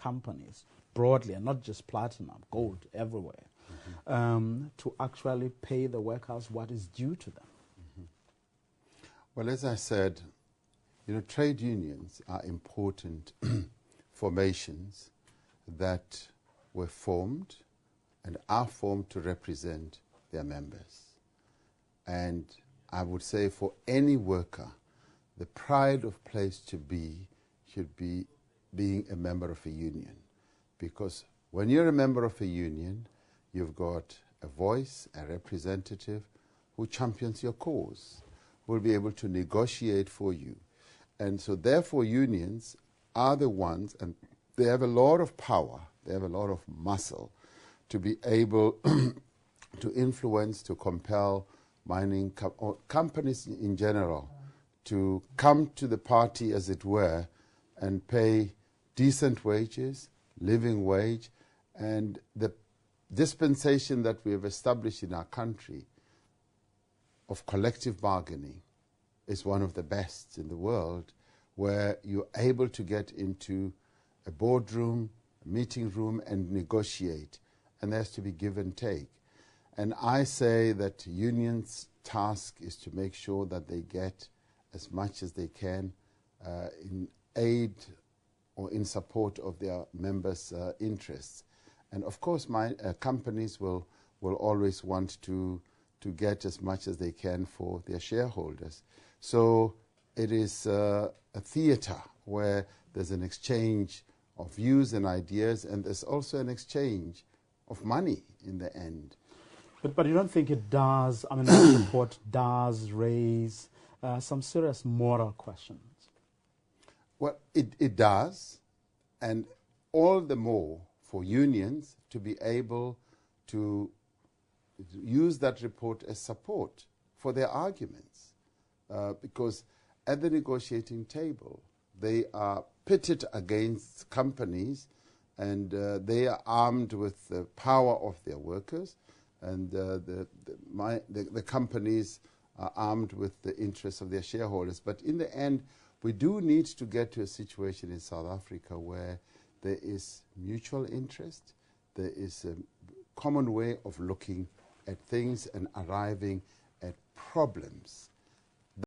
companies broadly, and not just platinum, gold everywhere, to actually pay the workers what is due to them? Well, as I said, trade unions are important formations that were formed and are formed to represent their members. And I would say for any worker, the pride of place to be should be being a member of a union. Because when you're a member of a union, you've got a voice, a representative who champions your cause, who will be able to negotiate for you. And so therefore unions are the ones, and they have a lot of power, they have a lot of muscle to be able to influence, to compel mining or companies in general to come to the party, as it were, and pay decent wages, living wage, and the dispensation that we have established in our country of collective bargaining is one of the best in the world, where you're able to get into a boardroom, a meeting room, and negotiate, and there has to be give and take. And I say that unions' task is to make sure that they get as much as they can in aid or in support of their members' interests. And of course, companies will always want to get as much as they can for their shareholders. So it is a theater where there's an exchange of views and ideas, and there's also an exchange of money in the end. But you don't think it does, I mean, this report does raise some serious moral questions? Well, it does, and all the more for unions to be able to use that report as support for their arguments. Because at the negotiating table, they are pitted against companies, and they are armed with the power of their workers, and the companies are armed with the interests of their shareholders. But in the end, we do need to get to a situation in South Africa where there is mutual interest, there is a common way of looking at things and arriving at problems